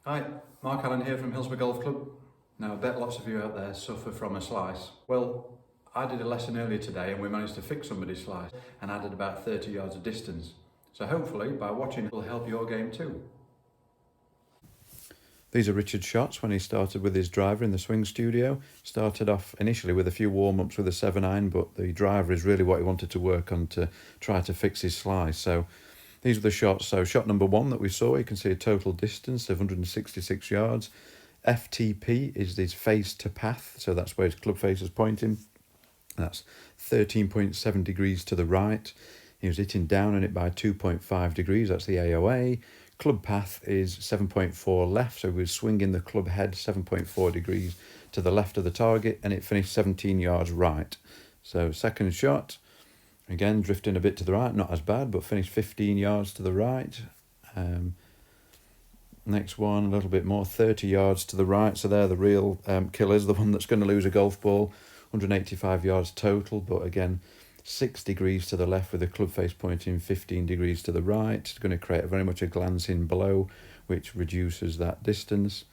Hi, Mark Allen here from Hillsborough Golf Club. Now I bet lots of you out there suffer from a slice. Well, I did a lesson earlier today and we managed to fix somebody's slice and added about 30 yards of distance. So hopefully by watching it will help your game too. These are Richard's shots when he started with his driver in the swing studio. Started off initially with a few warm-ups with a 7-iron, but the driver is really what he wanted to work on to try to fix his slice. So these are the shots. So shot number 1 that we saw, you can see a total distance of 166 yards. FTP is his face to path, so that's where his club face is pointing. That's 13.7 degrees to the right. He was hitting down on it by 2.5 degrees, that's the AOA. Club path is 7.4 left, so we're swinging the club head 7.4 degrees to the left of the target, and it finished 17 yards right. So second shot, again drifting a bit to the right, not as bad, but finished 15 yards to the right. Next one, a little bit more, 30 yards to the right, so they're the real killers, the one that's going to lose a golf ball. 185 yards total, but again 6 degrees to the left with the club face pointing 15 degrees to the right. It's going to create very much a glancing blow, which reduces that distance.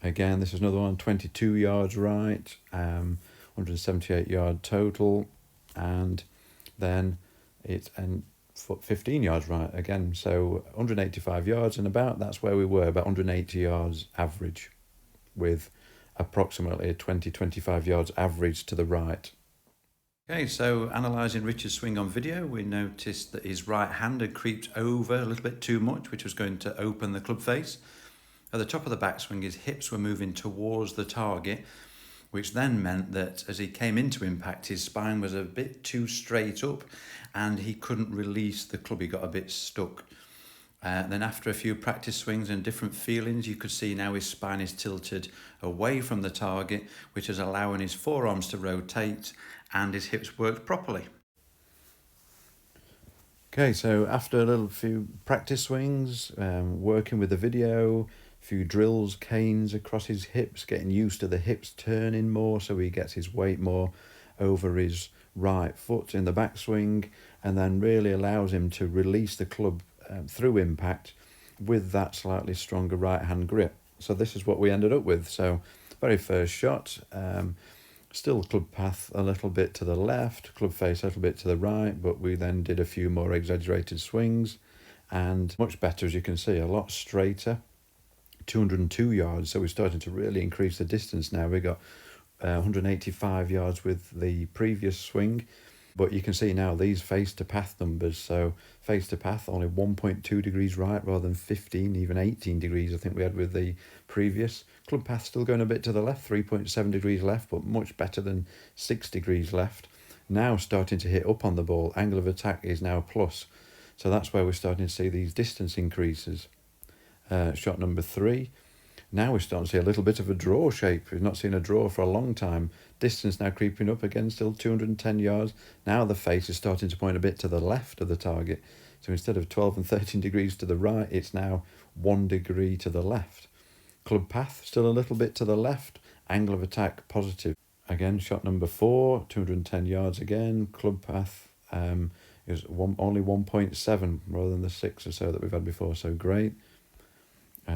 Again, this is another one, 22 yards right, 178 yard total, and then it's 15 yards right again, so 185 yards and about, that's where we were, about 180 yards average, with approximately 20-25 yards average to the right. Okay, so analysing Richard's swing on video, we noticed that his right hand had creeped over a little bit too much, which was going to open the club face. At the top of the backswing, his hips were moving towards the target, which then meant that as he came into impact, his spine was a bit too straight up and he couldn't release the club. He got a bit stuck. Then after a few practice swings and different feelings, you could see now his spine is tilted away from the target, which is allowing his forearms to rotate and his hips worked properly. Okay, so after a few practice swings, working with the video, a few drills, canes across his hips, getting used to the hips turning more so he gets his weight more over his right foot in the backswing, and then really allows him to release the club through impact with that slightly stronger right hand grip. So this is what we ended up with. So very first shot, still club path a little bit to the left, club face a little bit to the right, but we then did a few more exaggerated swings and much better, as you can see, a lot straighter. 202 yards, so we're starting to really increase the distance now. We got 185 yards with the previous swing, but you can see now these face to path numbers. So face to path only 1.2 degrees right rather than 15, even 18 degrees I think we had with the previous. Club path still going a bit to the left, 3.7 degrees left, but much better than 6 degrees left. Now starting to hit up on the ball, angle of attack is now plus, so that's where we're starting to see these distance increases. Shot number 3, now we're starting to see a little bit of a draw shape. We've not seen a draw for a long time. Distance now creeping up again, still 210 yards. Now the face is starting to point a bit to the left of the target. So instead of 12 and 13 degrees to the right, it's now 1 degree to the left. Club path still a little bit to the left. Angle of attack positive. Again, shot number 4, 210 yards again. Club path is only 1.7 rather than the 6 or so that we've had before, so great.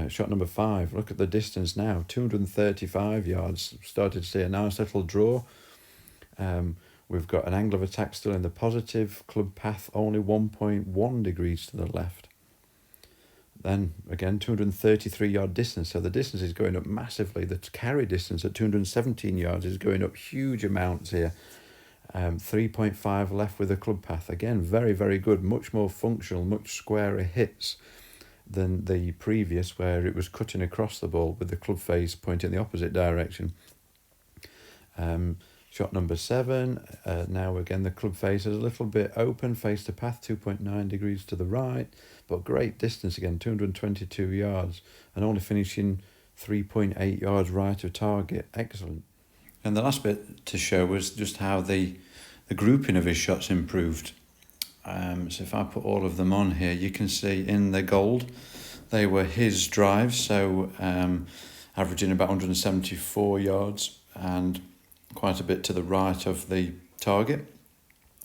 Shot number 5, look at the distance now, 235 yards. Started to see a nice little draw. We've got an angle of attack still in the positive. Club path only 1.1 degrees to the left. Then again, 233 yard distance, so the distance is going up massively. The carry distance at 217 yards is going up huge amounts here. 3.5 left with the club path. Again, very, very good, much more functional, much squarer hits than the previous, where it was cutting across the ball with the club face pointing the opposite direction. Shot number 7, now again the club face is a little bit open, face to path 2.9 degrees to the right, but great distance again, 222 yards, and only finishing 3.8 yards right of target. Excellent. And the last bit to show was just how the grouping of his shots improved. So if I put all of them on here, you can see in the gold, they were his drives, so averaging about 174 yards and quite a bit to the right of the target.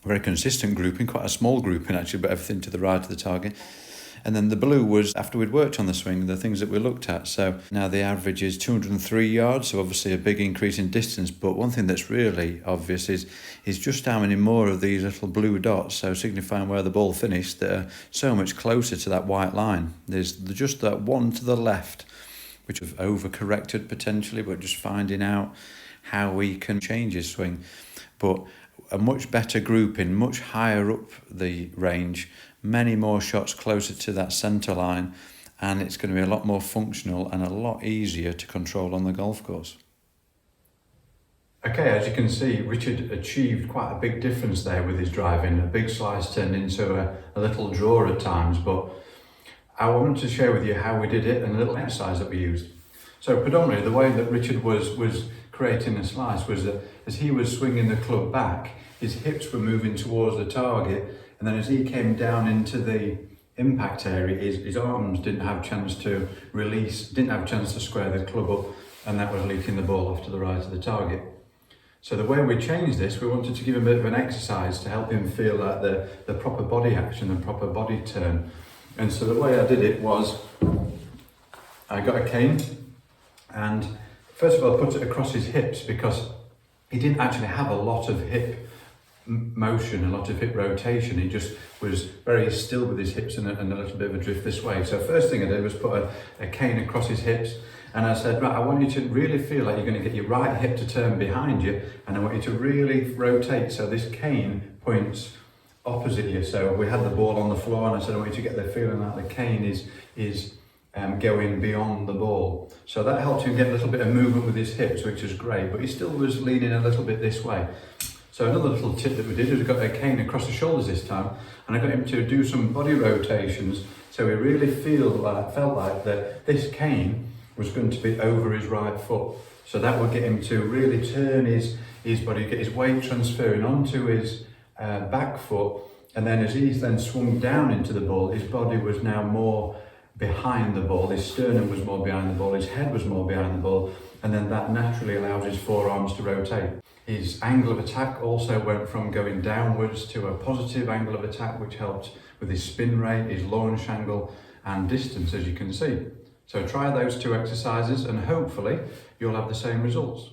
Very consistent grouping, quite a small grouping actually, but everything to the right of the target. And then the blue was after we'd worked on the swing, the things that we looked at. So now the average is 203 yards, so obviously a big increase in distance. But one thing that's really obvious is just how many more of these little blue dots, so signifying where the ball finished, that are so much closer to that white line. There's just that one to the left, which have overcorrected potentially, but just finding out how we can change his swing. But a much better grouping, much higher up the range, many more shots closer to that centre line, and it's going to be a lot more functional and a lot easier to control on the golf course. Okay, as you can see, Richard achieved quite a big difference there with his driving. A big slice turned into a little draw at times, but I wanted to share with you how we did it and a little exercise that we used. So predominantly the way that Richard was creating a slice was that as he was swinging the club back, his hips were moving towards the target, and then as he came down into the impact area, his arms didn't have a chance to release, didn't have a chance to square the club up, and that was leaking the ball off to the right of the target. So the way we changed this, we wanted to give him a bit of an exercise to help him feel like the proper body action and proper body turn. And so the way I did it was, I got a cane, and first of all I put it across his hips because he didn't actually have a lot of hip motion, a lot of hip rotation. He just was very still with his hips and a little bit of a drift this way. So first thing I did was put a cane across his hips, and I said, right, I want you to really feel like you're going to get your right hip to turn behind you, and I want you to really rotate so this cane points opposite you. So we had the ball on the floor, and I said, I want you to get the feeling that the cane is going beyond the ball. So that helped him get a little bit of movement with his hips, which was great, but he still was leaning a little bit this way. So another little tip that we did was we got a cane across the shoulders this time, and I got him to do some body rotations, so he really felt like that this cane was going to be over his right foot. So that would get him to really turn his body, get his weight transferring onto his back foot, and then as he then swung down into the ball, his body was now more behind the ball, his sternum was more behind the ball, his head was more behind the ball, and then that naturally allows his forearms to rotate. His angle of attack also went from going downwards to a positive angle of attack, which helped with his spin rate, his launch angle and distance, as you can see. So try those two exercises and hopefully you'll have the same results.